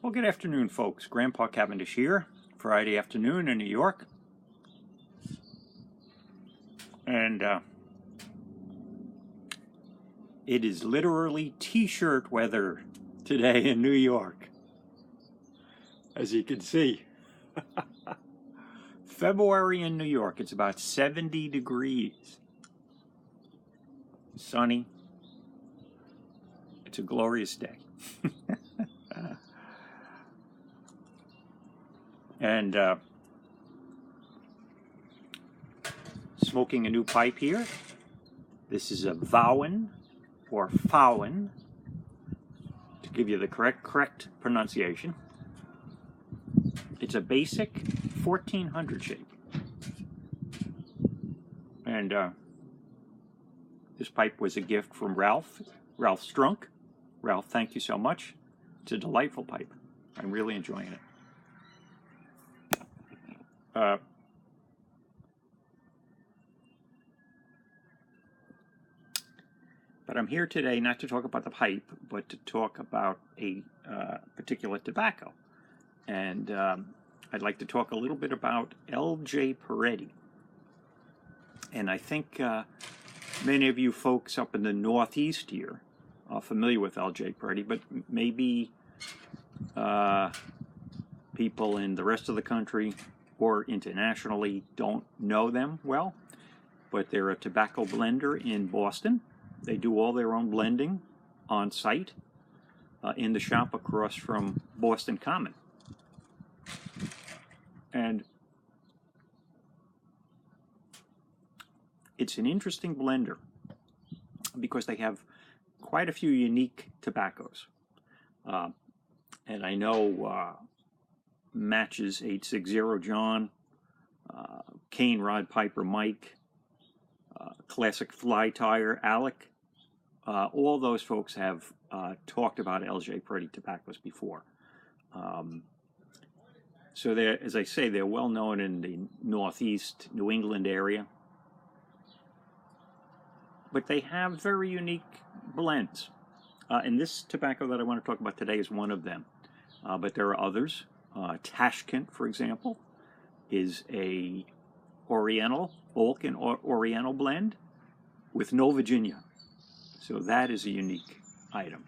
Well, good afternoon, folks. Grandpa Cavendish here, Friday afternoon in New York. And it is literally t-shirt weather today in New York, as you can see. February in New York, it's about 70 degrees. Sunny. It's a glorious day. And smoking a new pipe here. This is a Vowen or Fowen, to give you the correct pronunciation. It's a basic 1400 shape. And this pipe was a gift from Ralph Strunk. Ralph, thank you so much. It's a delightful pipe. I'm really enjoying it. But I'm here today not to talk about the pipe, but to talk about a particular tobacco. And I'd like to talk a little bit about J Peretti. And I think many of you folks up in the Northeast here are familiar with J Peretti, but maybe people in the rest of the country or internationally don't know them well. But they're a tobacco blender in Boston. They do all their own blending on site in the shop across from Boston Common. And it's an interesting blender because they have quite a few unique tobaccos. And I know Matches 860 John, Cane Rod Piper Mike, Classic Fly Tire Alec, all those folks have talked about J Peretti tobaccos before. So they're, as I say, they're well known in the Northeast New England area. But they have very unique blends. And this tobacco that I want to talk about today is one of them. But there are others. Tashkent, for example, is a Oriental, Balkan Oriental blend with no Virginia. So that is a unique item.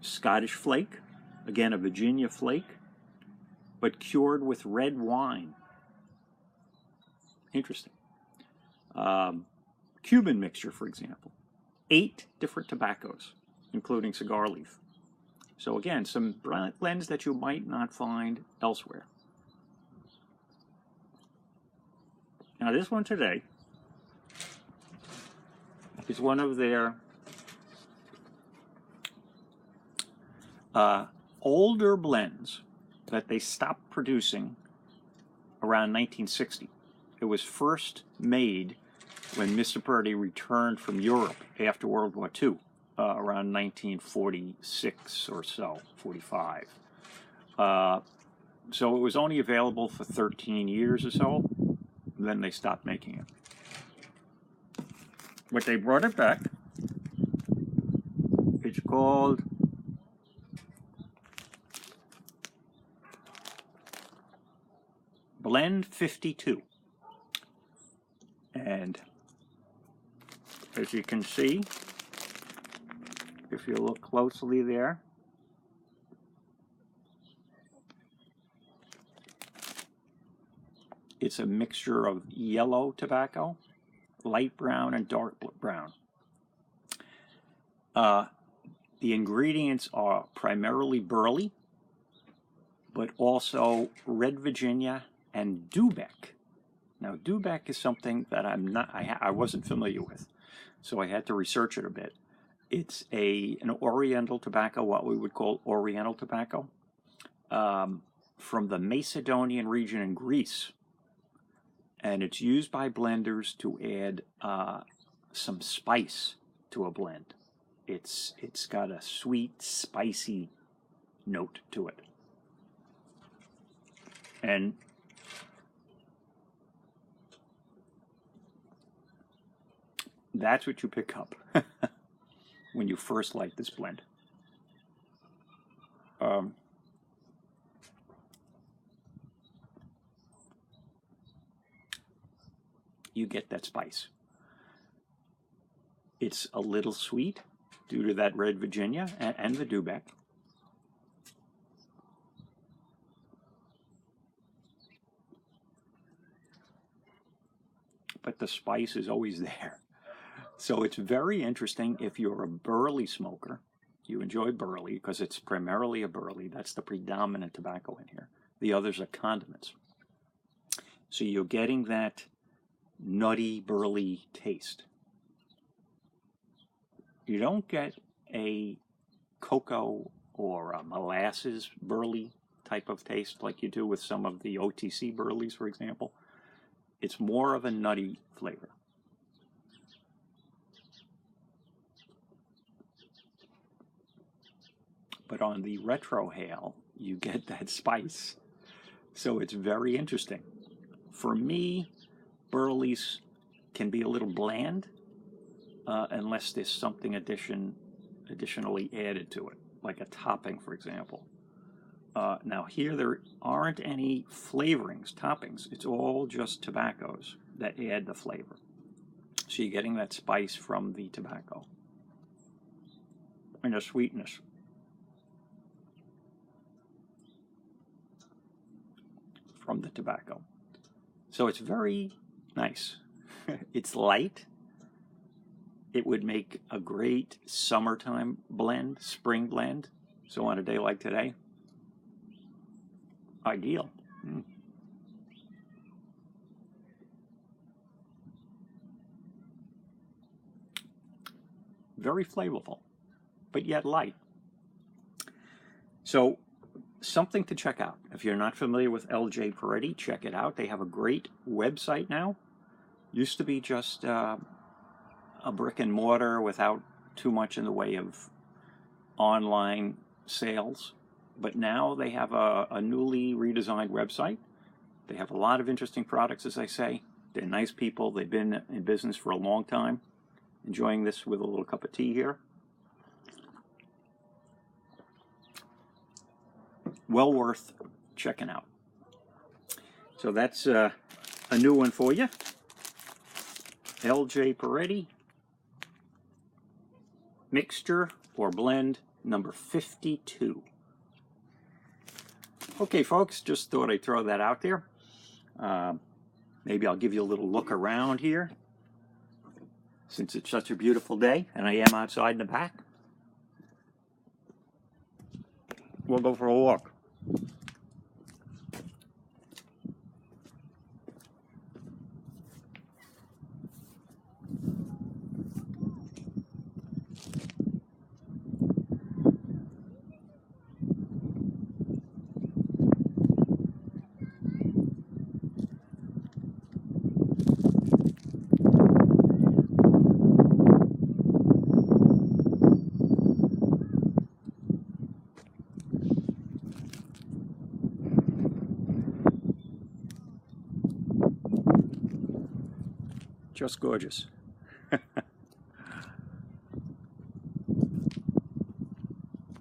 Scottish Flake, again a Virginia flake, but cured with red wine. Interesting. Cuban mixture, for example. 8 different tobaccos, including cigar leaf. So again, some blends that you might not find elsewhere. Now this one today is one of their older blends that they stopped producing around 1960. It was first made when Mr. Peretti returned from Europe after World War II, around 1946 or so, 45. So it was only available for 13 years or so, and then they stopped making it. But they brought it back. It's called Blend 52. And as you can see, if you look closely there, it's a mixture of yellow tobacco, light brown, and dark brown. The ingredients are primarily Burley, but also red Virginia and Dubeck. Now, Dubeck is something that I wasn't familiar with, so I had to research it a bit. It's an Oriental tobacco, what we would call Oriental tobacco, from the Macedonian region in Greece. And it's used by blenders to add some spice to a blend. It's got a sweet, spicy note to it. And that's what you pick up when you first light this blend. you get that spice. It's a little sweet due to that red Virginia and the Dubeck. But the spice is always there. So it's very interesting if you're a Burley smoker. You enjoy Burley because it's primarily a Burley. That's the predominant tobacco in here. The others are condiments. So you're getting that nutty Burley taste. You don't get a cocoa or a molasses Burley type of taste like you do with some of the OTC Burleys, for example. It's more of a nutty flavor. But on the retrohale, you get that spice. So it's very interesting. For me, Burleys can be a little bland unless there's something additionally added to it, like a topping, for example. Now here there aren't any flavorings, toppings. It's all just tobaccos that add the flavor. So you're getting that spice from the tobacco and the sweetness. From the tobacco. So it's very nice. It's light. It would make a great summertime blend, spring blend. So on a day like today, ideal. Very flavorful, but yet light. So something to check out. If you're not familiar with J Peretti, check it out. They have a great website now. Used to be just a brick and mortar without too much in the way of online sales. But now they have a newly redesigned website. They have a lot of interesting products, as I say. They're nice people. They've been in business for a long time. Enjoying this with a little cup of tea here. Well worth checking out. So that's a new one for you. J Peretti mixture or blend number 52. Okay, folks, just thought I'd throw that out there. Maybe I'll give you a little look around here since it's such a beautiful day and I am outside in the back. We'll go for a walk. Just gorgeous.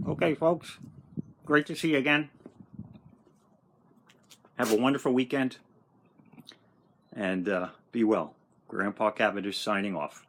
Okay, folks, great to see you again. Have a wonderful weekend, and be well. Grandpa Cavendish signing off.